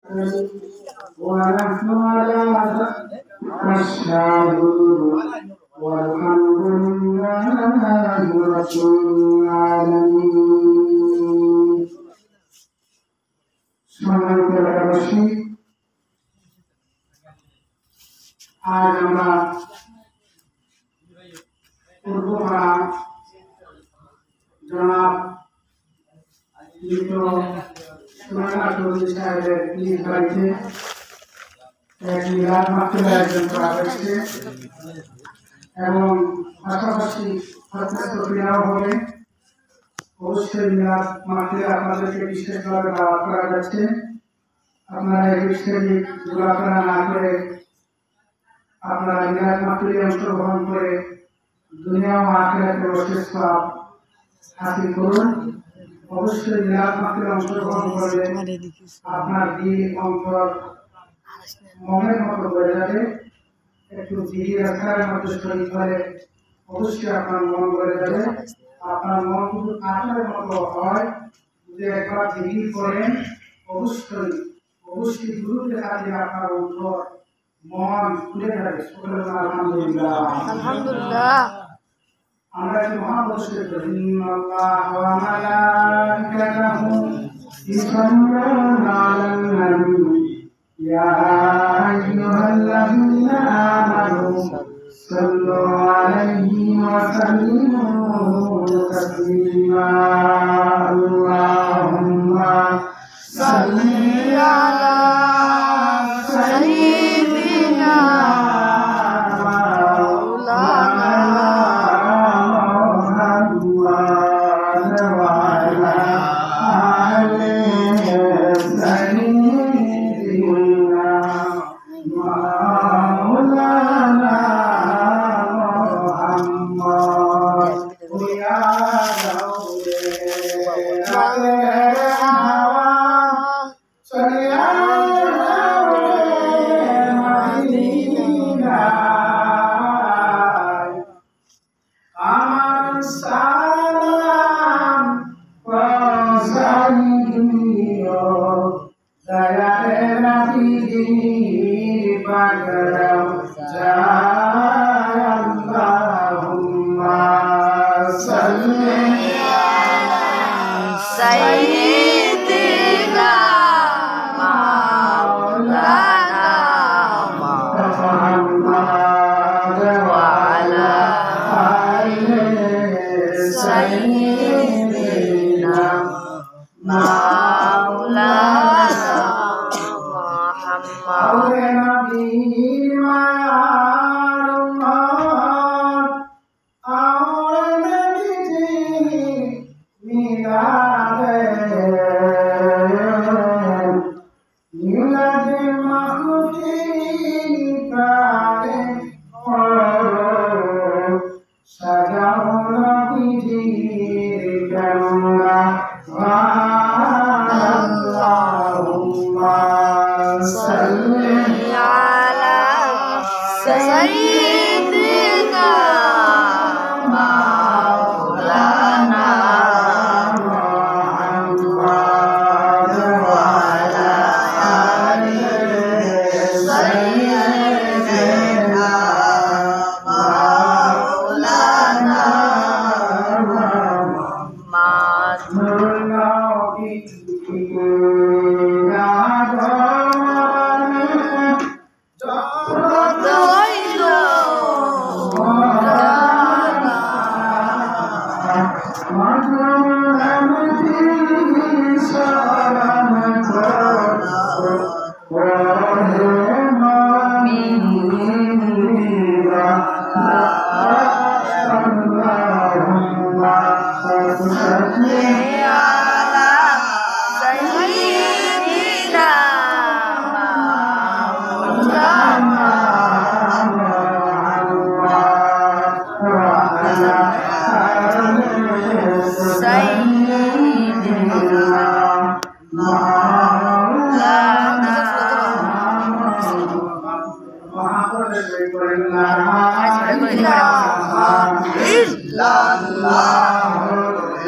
ونحن على نشهد والحمد لله رب العالمين সম্মানিত এলাকাবাসী আজ আমরা পূর্বপাড়া জনাব সাহেবের নিজ বাড়িতে এক মিলাদ মাহফিল আয়োজন করা হয়েছে এবং পাশাপাশি ক্রিয়াও হবে। অবশ্যই মিলাদ মাহফিলে আপনাদেরকে বিশেষভাবে দাওয়াত করা যাচ্ছে। আপনারা এই বিষয়টি ঘোরাফেরা না করে আপনারা মিলাদ মাহফিলে অংশগ্রহণ করে দুনিয়া ও আখিরাতে অশেষ সওয়াব হাসিল করুন। অবশ্যই মিলাদ মাহফিলে অংশগ্রহণ করলে আপনার দিল অন্তর মনের মতো হয়ে যাবে। একটু দিদি রাখার মধ্যে শরীর হলে অবশ্যই আপনার মন গড়ে যাবে। আপনার মন যদি আচারের মতো হয়, যদি একবার দিদি করেন অবশ্যই অবশ্যই গুরুকে কাজে আপনার অন্তর মন খুলে যাবে। আলহামদুলিল্লাহ আলহামদুলিল্লাহ। আমরা একটু মহাবর্ষে আল্লাহ ওয়া মালাইকাতাহু ইউসাল্লুনা আলান নবী ইয়া আইয়ুহাল্লাযীনা আমানু সাল্লু আলাইহি ওয়া সাল্লিমু তাসলিমা। আল্লাহুম্মা সাল্লি আলা সাইয়্যিদিনা Sayyidina Maulana Muhammad wa ala alihi Sayyidina Maulana Sayyidina Maulana Muhammad wa ala alihi Sayyidina Maulana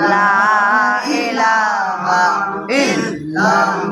La ilaha illallah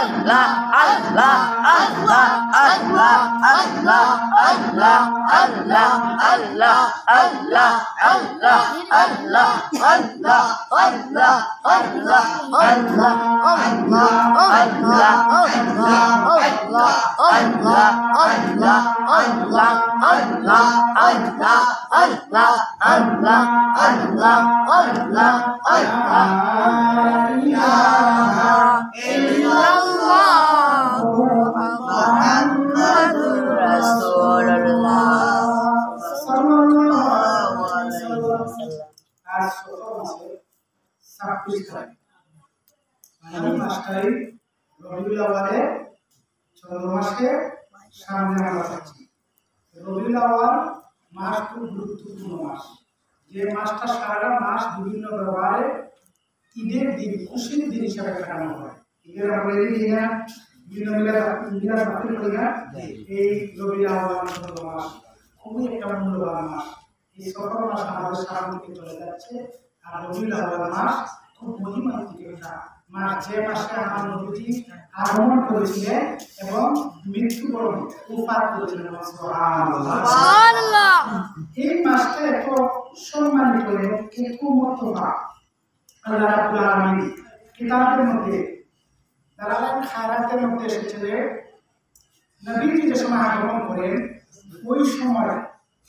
Allah, Allah, Allah, Allah, Allah, Allah, Allah, Allah, Allah, Allah, Allah, Allah, Allah, Allah, Allah, চন্দ্রমাসকে সামনে আমরা থাকছি। রবিউল আউয়াল মাস খুব গুরুত্বপূর্ণ মাস, যে মাসটা সারা মাস বিভিন্ন ব্যবহারে ঈদের দিন, খুশির দিন হিসাবে কাটানো হয়। ঈদের আমরা বিভিন্ন মিলাদ বাতিল করি না, এই রবিউল আউয়াল মাস খুবই একটা মূল্যবান মাস। এই সকল মাস আমাদের সামনে থেকে চলে যাচ্ছে, আর রবিউল আউয়াল মাস খুব মহিমান্বিত একটা মাস, যে মাসে আমার নবীজি আগমন করেছিলেন এবং মৃত্যুবরণ উপার করেছিলেন। সুবহানাল্লাহ। এই মাসটা এত সম্মানিত এবং এত মর্যাদা আল্লাহ রাব্বুল আলামিন কিতাবের মধ্যে দালালান খায়রাতের মধ্যে এসেছে যে নবীজি যে সময় আগমন করেন ওই সময়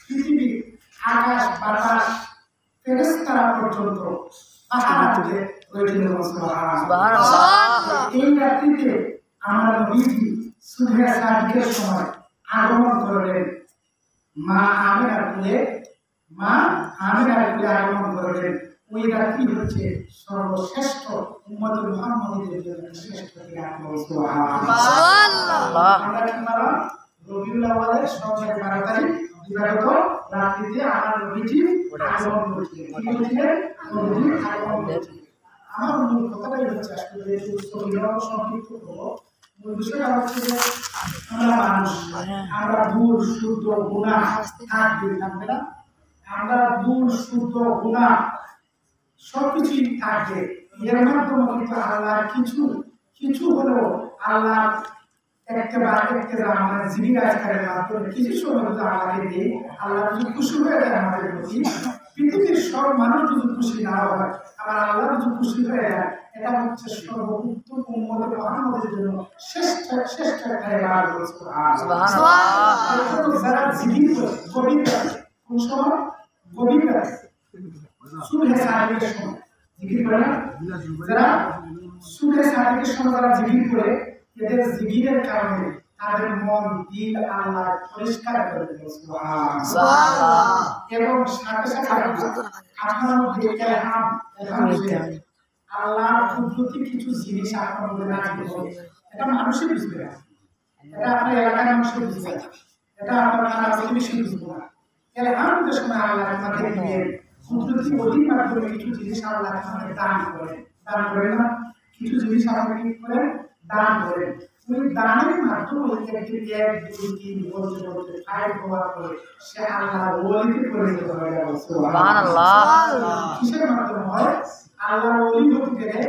পৃথিবী, আকাশ, বাতাস, ফেরেশতারা পর্যন্ত পাহাড়ে রয়েছিল। সুবহানাল্লাহ। এই রাত্রিতে আমার নবীজি সুবহে সাদিকের সময় আগমন করলেন, মা আমিনার কোলে আগমন করলেন। ওই রাত্রি হচ্ছে সর্বশ্রেষ্ঠ উম্মতুল মুহাম্মাদের জন্য শ্রেষ্ঠ রাত্রি। সুবহানাল্লাহ। আমরা কি মানলাম? রবিউল আউয়ালের 12 তারিখ দিবাগত রাত্রিতে আমার নবীজি আগমন করেছিলেন। কি করেছিলেন? নবীজি আগমন করেছিলেন। আমার মূল কথাটাই হচ্ছে আসলে সংক্ষিপ্ত করবো। মূল বিষয়টা হচ্ছে যে আমরা মানুষ, আমরা ভুল শুদ্ধ গুনাহ থাকবে না, আমরা ভুল শুদ্ধ গুনাহ সবকিছুই থাকবে। এর মাধ্যমে কিন্তু আল্লাহ কিছু হলেও আল্লাহ আমাদের জীবিকার মাধ্যমে কিছু সময় যদি আল্লাহকে দিই, আল্লাহ যদি খুশি হয়ে যায় আমাদের প্রতি, পৃথিবীর সব মানুষ যদি খুশি না হয়, আবার আল্লাহ যদি খুশি হয়ে যায়, এটা হচ্ছে সর্বোত্তম উম্মত মুহাম্মাদের জন্য শ্রেষ্ঠ একটা ইবাদত। সুবহানাল্লাহ। যারা জিকির করে গভীর রাতে, কোন সময়? গভীর রাতে, সুবহে সাদিকের সময় জিকির করে না? যারা সুবহে সাদিকের সময় যারা জিকির করে, এদের জিকিরের কারণে তাদের মন, দিল আল্লাহ পরিষ্কার করে দেয়। সুবহানাল্লাহ। এবং সাথে সাথে আপনার মধ্যে আল্লাহর কুদরতি কিছু জিনিস আপনার মধ্যে নাজিল হবে। এটা মানুষই বুঝবে না, এটা আপনার এলাকার মানুষই বুঝবে না, এটা আপনার পাড়া প্রতিবেশী বুঝবে না। এলহামদের সময় আল্লাহ আপনাকে দিবেন কুদরতি ওলির মাধ্যমে কিছু জিনিস আল্লাহ আপনাকে দান করেন না? কিছু জিনিস আপনাকে কি করেন? দান করেন। ওই দানের মাধ্যমে একদিন 1, 2, 3 বলতে 5 হওয়ার পরে সে আল্লাহর ওলিতে পরিণত হয়ে যাবে। সুবহানাল্লাহ। কিসের মাধ্যমে হয়? আল্লাহর ওলি হতে গেলে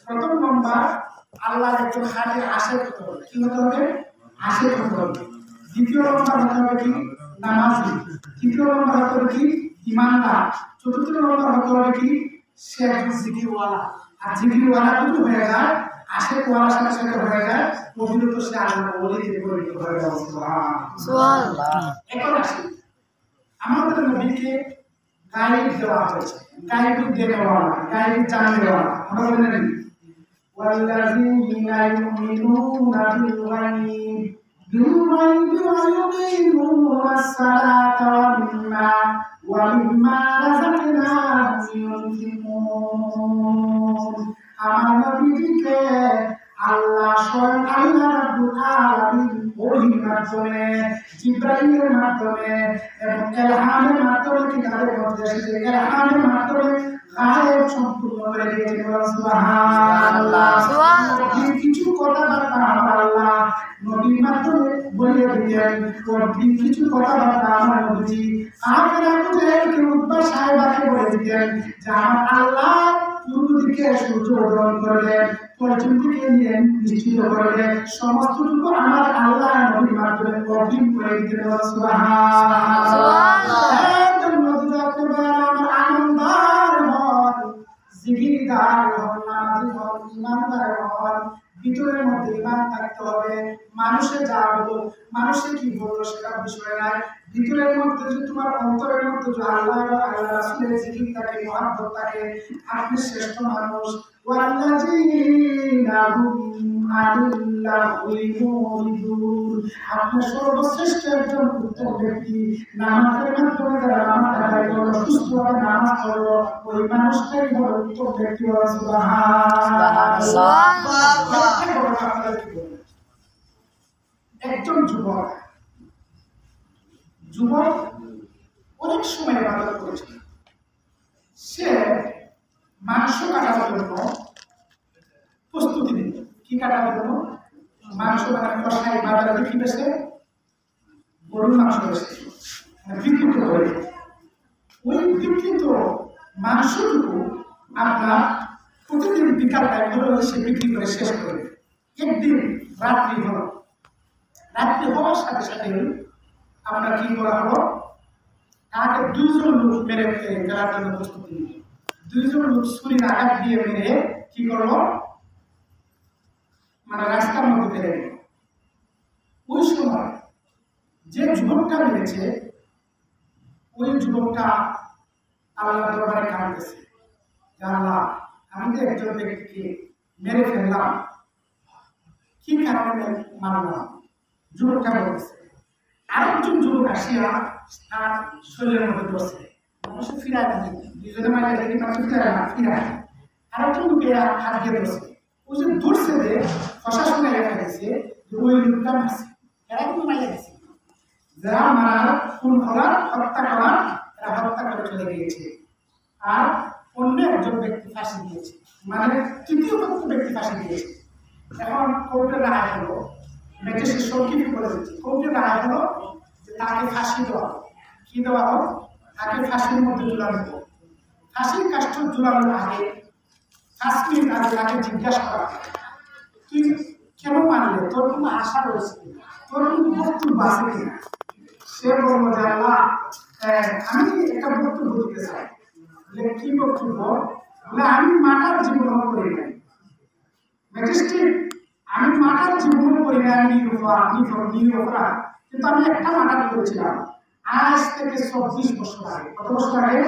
প্রথম নম্বর আল্লাহর একজন খাঁটি আশিক হতে হবে। কি হতে হবে? আশিক হতে হবে। দ্বিতীয় নম্বর হতে হবে কি? নামাজি। তৃতীয় নম্বর হতে হবে কি? ঈমানদার। চতুর্থ নম্বর হতে হবে কি? সে একজন জিকিরওয়ালা। আর জিকিরওয়ালা যদি হয়ে যায়, আশিক ওয়ালার সাথে সাথে হয়ে যায়, পবিত্র সে আল্লাহর ওলিতে পরিণত হয়ে যাবে। সুবহানাল্লাহ। এখন আসি, আমাদের নবীকে গায়েব দেওয়া হয়েছে, গায়েব দেওয়া, গায়েব জানলেওয়া। আমরা বলি না ওয়াল্লাযীনা ইউমিনুনা বিল গায়ব ওয়া yuqimuনা as-salata ওয়া মিম্মা রাযাকনাহুম ইউনফিকুন। আমার নবীকে আল্লাহ স্বয়ং আল্লাহ রাব্বুল আলামিন ওহীর মাধ্যমে, জিবরাইলের মাধ্যমে এবং ইলহামের মাধ্যমে কিতাবের মধ্যে এসেছে, ইলহামের মাধ্যমে গায়েব সম্পূর্ণ করে দিয়েছেন। সুবহানাল্লাহ। কিছু কথাবার্তা আমার আল্লাহ নবীর মাধ্যমে বলে দিতেন, কিছু কথাবার্তা আমার নবীজি আখেরাতে উতবা সাহেবাকে বলে দিতেন যে আমার আল্লাহ পূর্ব দিকে সূর্য উদয় করবে, পশ্চিম দিকে নিশ্চিত করবে, সমস্তটুকু আমার আল্লাহ নবীর মাধ্যমে অভিন করে দিতে পারে। সুবহানাল্লাহ। আনন্দার হন, জিকিরদার হন, নামাজি হন, ইমানদার হন। ভিতরের মধ্যে ইমান থাকতে হবে। মানুষে যা বলো, মানুষে কি বললো সেটা বিষয় নাই। ভিতরের মধ্যে যে তোমার অন্তরের মধ্যে যে আল্লাহ এবং আল্লাহ রাসূলের জিকির থাকে, মহব্বত থাকে, আপনি শ্রেষ্ঠ মানুষ। ওয়াল্লাযীনা হুম আনিল্লাহি মুরিদুন, আপনি সর্বশ্রেষ্ঠ একজন উত্তম ব্যক্তি। নামাজের মাধ্যমে যারা নামাজ আদায় করলো, সুস্থভাবে নামাজ পড়লো, ওই মানুষটাই হলো উত্তম ব্যক্তি। সুবহানাল্লাহ। একজন যুবক অনেক সময় ইবাদত করেছে। সে মাংস কাটার জন্য প্রস্তুতি নিল। কি কাটার জন্য? মাংস, মানে কষাই বাজারে বিক্রি পেয়েছে, গরুর মাংস পেয়েছে, বিকৃত করে। ওই বিকৃত মাংসটুকু আপনার প্রতিদিন বিকাল টাইম হলো সে বিক্রি করে শেষ করে। একদিন রাত্রি হলো, রাত্রি হওয়ার সাথে সাথে আপনার কি করা হলো, তাকে 2 জন লোক মেরে ফেলার জন্য প্রস্তুতি নিল। 2 জন লোক ছুরির আঘাত দিয়ে মেরে কি করলো, মানে রাস্তার মধ্যে ফেলে দিল। ওই সময় যে যুবকটা মেরেছে, ওই যুবকটা আল্লাহর দরবারে কাঁদতেছে, আল্লাহ, আমি তো একজন ব্যক্তিকে মেরে ফেললাম, কি কারণে মারলাম? যুবকটা বলতেছে। আরেকজন যুবক আসিয়া তার শরীরের মধ্যে ধরছে, মানুষ ফিরায় না, 2 জনে মাইলে দেখি মানুষ ফিরায়। আরেকজন লোকে হাত দিয়ে ধরছে। ওই যে ধরছে যে প্রশাসনে লেখা গেছে যে ওই লোকটা মারছে, এরা কিন্তু মাইলে গেছে। যারা মারার, খুন করার, হত্যা করার, এরা হত্যা করে চলে গিয়েছে। আর অন্য একজন ব্যক্তি ফাঁসি দিয়েছে, মানে তৃতীয় ব্যক্তি ফাঁসি দিয়েছে। এখন কোর্টের রায় হলো, ম্যাজিস্ট্রেট সংক্ষিপ্ত করে দিচ্ছে, কোর্টের রায় হলো যে তাকে ফাঁসি দেওয়া। কি দেওয়া হোক? তাকে ফাঁসির মধ্যে ঝুলানো হোক। ফাঁসির কাষ্ঠ ঝুলানোর আগে 5 মিনিট আগে তাকে জিজ্ঞাসা করা, তুই কেন মানলে? তোর কোনো আশা রয়েছে কিনা? তোর কোনো বক্তব্য আছে কিনা? সে বলবো যে আল্লাহ, আমি একটা বক্তব্য দিতে চাই। কি বক্তব্য? বলে আমি মাটার জীবন করি নাই। ম্যাজিস্ট্রেট, আমি মাটার জীবন করি নাই, আমি নিরপরাধ, কিন্তু আমি একটা মাটার করেছিলাম আজ থেকে 24 বছর আগে। কত বছর আগে?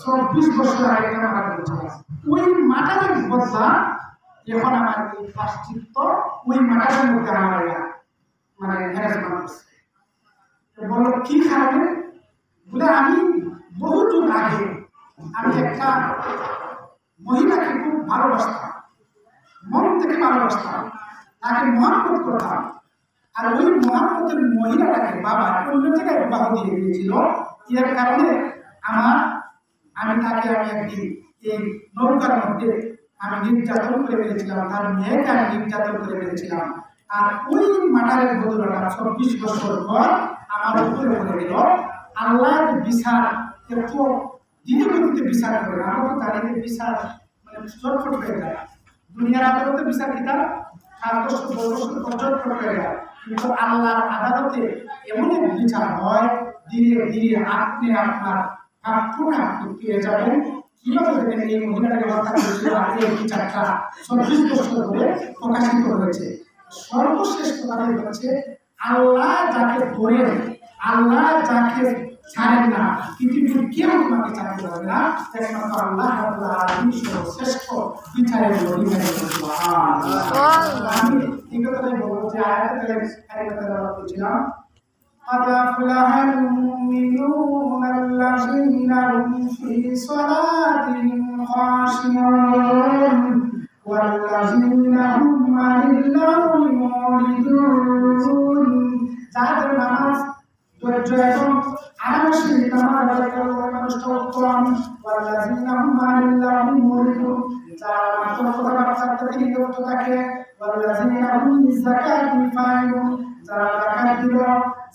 24 বছর আগে একটা মাটার করেছিলাম। ওই মাটারের বদলা এখন আমার এই প্রায়শ্চিত্ত ওই মাটারের মধ্যে আমার মানে হ্যারাসমেন্ট করছে। বলো কি কারণে? বলে আমি বহু যুগ আগে আমি একটা মহিলাকে খুব ভালোবাসতাম, মন থেকে ভালোবাসতাম, তাকে মহব্বত করতাম। আর ওই মহব্বতের মহিলাটাকে বাবা অন্য জায়গায় বিবাহ দিয়ে দিয়েছিল। এর কারণে আমি তাকে একদিন এই নৌকার মধ্যে আমি নির্যাতন করে ফেলেছিলাম, তার মেয়েকে আমি নির্যাতন করে ফেলেছিলাম। আর ওই মাটারের বদলটা 24 বছর পর আমার উপরে পড়ে গেল। আল্লাহর বিচার এত ধীরগতিতে বিচার করে না। আমরা তো জানি যে বিচার মানে চটফট হয়ে যায়। দুনিয়ার আদালতে বিচার কিতাব 7 বছর 10 বছর চটফট হয়ে যায়, কিন্তু আল্লাহর আদালতে এমন এক বিচার হয়, ধীরে ধীরে আপনি আপনার প্রাপ্যটা আপনি পেয়ে যাবেন। কিভাবে দেখেন এই মহিলাটাকে হত্যা করেছিল, আর এই বিচারটা 24 বছর ধরে প্রকাশিত হয়েছে। সর্বশেষ কথা হচ্ছে আল্লাহ যাকে ধরেন, আল্লাহ যাকে ছাড়েন না, পৃথিবীর কেউ তোমাকে ছাড়তে পারবে না। একমাত্র আল্লাহ রাব্বুল আলামিন সর্বশ্রেষ্ঠ বিচারের অধিকারী। আমি এই কথাটাই বলবো যে আয়াতের কারিমাতে বলছিলাম, قد أفلح المؤمنون الذين هم في صلاتهم خاشعون والذين هم عن اللغو معرضون। যাদের নামাজ ধৈর্য এবং আরামের নামাজ আদায় করে ওই মানুষটা উত্তম। ওয়াল্লাযীনা হুম আনিল লাগwi মুরিদুন, যারা কথাবার্তা থেকে বিরত থাকে। ওয়াল্লাযীনা হুম লিযাকাতি ফাইলুন, যারা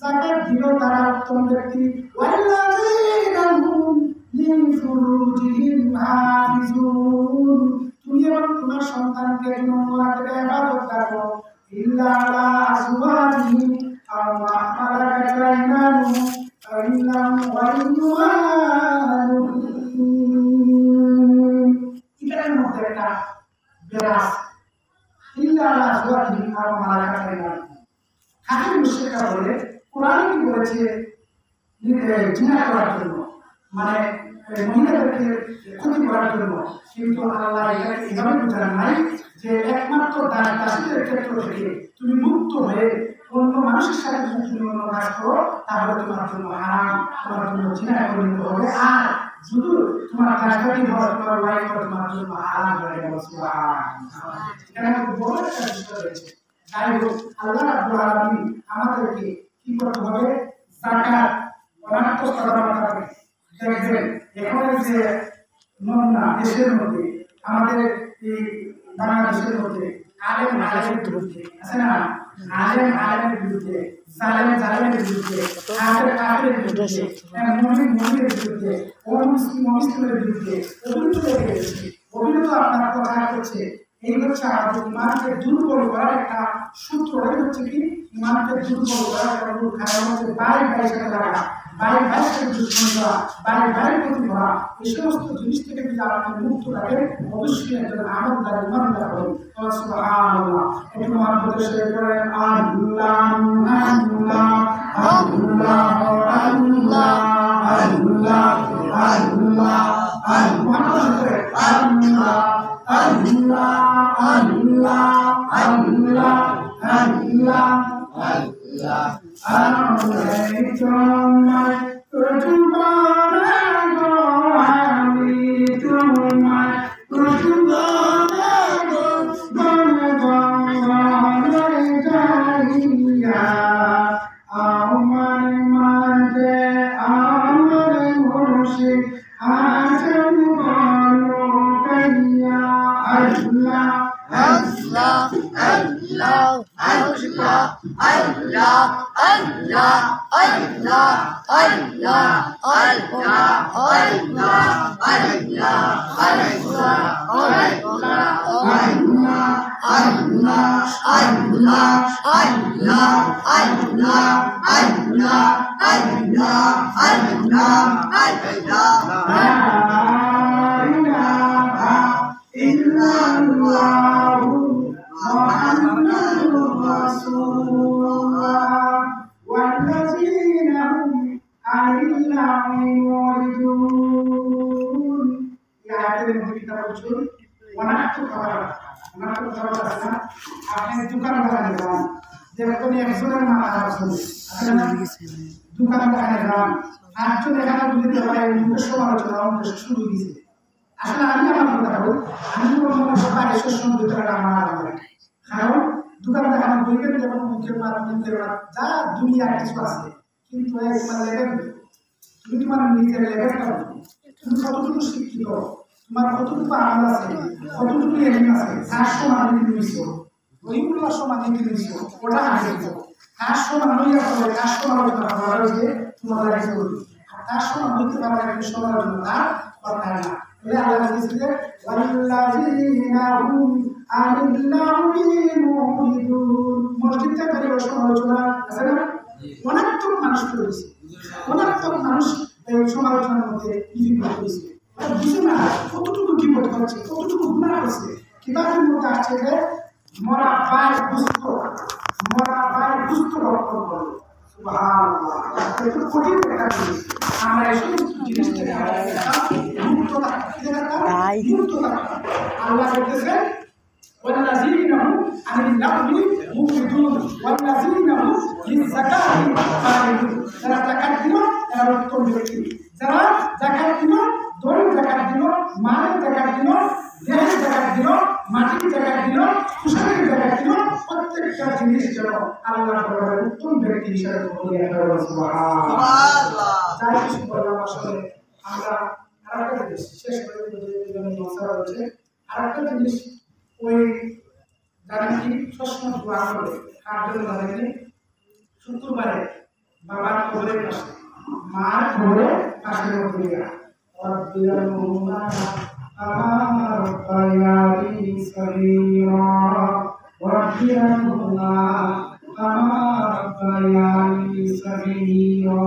জাকাত দিল তারা উত্তম ব্যক্তি। ওয়াল্লাযীনা হুম লিফুরুজিহিম হাফিজুন তুমি এবং তোমার সন্তানকে তোমরা ইবাদত করো ইল্লা আলা আজওয়াজিহিম আও মা মালাকাত আইমানুহুম ফাইন্নাহুম গায়রু মালুম এটার মধ্যে একটা বিরাস ইল্লা আলা আজওয়াজিহিম আও মালাকাত আইমানুহুম হাকিম মুশরিকরা বলে কোরআন কি বলেছে জিনা করার জন্য মানে মহিলাদেরকে ক্ষতি করার জন্য কিন্তু আল্লাহ এটাকে এভাবে বোঝান নাই যে একমাত্র দাসীদের ক্ষেত্র থেকে তুমি মুক্ত হয়ে অন্য মানুষের সাথে যদি তুমি অন্য কাজ করো তাহলে তোমার জন্য হারাম তোমার জন্য জিনা পরিণত হবে আর শুধু তোমার কাজটাই হয় তোমার ওয়াইফ তোমার জন্য হারাম হয়ে গেল এখানে বড় একটা বিষয় রয়েছে যাই হোক আল্লাহ রাব্বুল আলামিন আমাদেরকে কি করতে হবে যাকাত অনার্থ সাধারণ দেখবেন এখন যে নমুনা দেশের মধ্যে আমাদের এই বাংলাদেশের মধ্যে আলেম আলেমের বিরুদ্ধে আছে না আলেম আলেমের বিরুদ্ধে জালেম জালেমের বিরুদ্ধে কাফের কাফেরের বিরুদ্ধে মুমিন মুমিনের বিরুদ্ধে অমুসলিম মুসলিমের বিরুদ্ধে অভিযোগ লেগে গেছে অভিযোগ আপনার কথা করছে এই হচ্ছে আমাদের ইমানকে দুর্বল করার একটা সূত্র এই হচ্ছে কি ইমানকে দুর্বল করার একটা মূল কারণ হচ্ছে ভাই ভাইয়ের সাথে লাগা ভাই ভাইয়ের সাথে দুশ্মন করা ভাই ভাইয়ের প্রতি করা এই সমস্ত জিনিস থেকে যদি আপনি মুক্ত রাখেন অবশ্যই একজন আমলদার ইমানদার হবেন সুবহানাল্লাহ একটু মহাব্বতের সাথে করেন আল্লাহ আল্লাহ আল্লাহ আল্লাহ আল্লাহ আল্লাহ আল্লাহ Allah, Allah, Allah, Allah, Allah, رب ارحمهما كما ربياني صغيرا رب ارحمهما كما ربياني صغيرا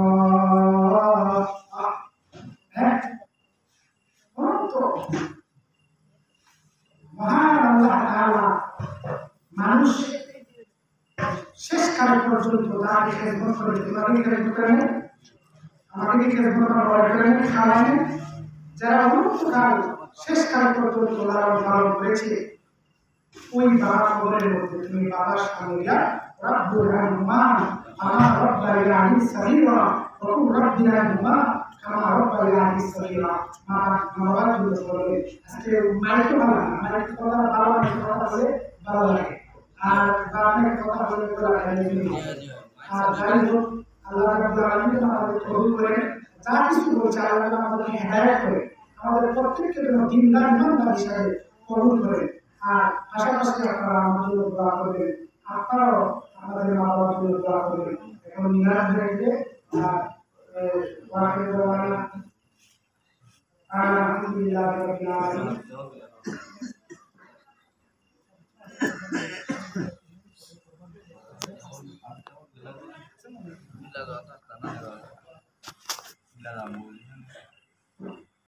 মহান আল্লাহ তাআলা মানুষ শেষকাল পর্যন্ত তাকে খেদমত করে তোমাকে খেদমত করেন আমাকে খেদমত করেন খাওয়ান যারা অনন্তকাল শেষকাল পর্যন্ত লালন পালন করেছে ওই বাবা কবরের মধ্যে তুমি বাবার সামনে গিয়া রব্বুর রহমান আমার রব্বায়ানি সগীরা ওয়া রব্বিরহুমা কামা রব্বায়ানি সগীরা বাবা জুড়ে বলে আজকে মাইক ভালো না মাইক কথা ভালো না কথা বলে ভালো লাগে আর বাবার কথা বলে ভালো লাগে আর যাই হোক আল্লাহ রাব্বুল আলামিন আমাদের কবুল করেন যা কিছু বলছে আল্লাহ আমাদেরকে হেদায়েত করে আমাদের প্রত্যেককে যেন দিনদার ইমানদার হিসাবে কবুল করে আর পাশাপাশি আপনারা আমাদের জন্য দোয়া করবেন আপনারাও আমাদের মা বাবার জন্য দোয়া করবেন এখন মিলাদ হয়ে গেলে ওয়াকিল দেওয়ানা আলহামদুলিল্লাহ রাব্বিল আলামিন Bila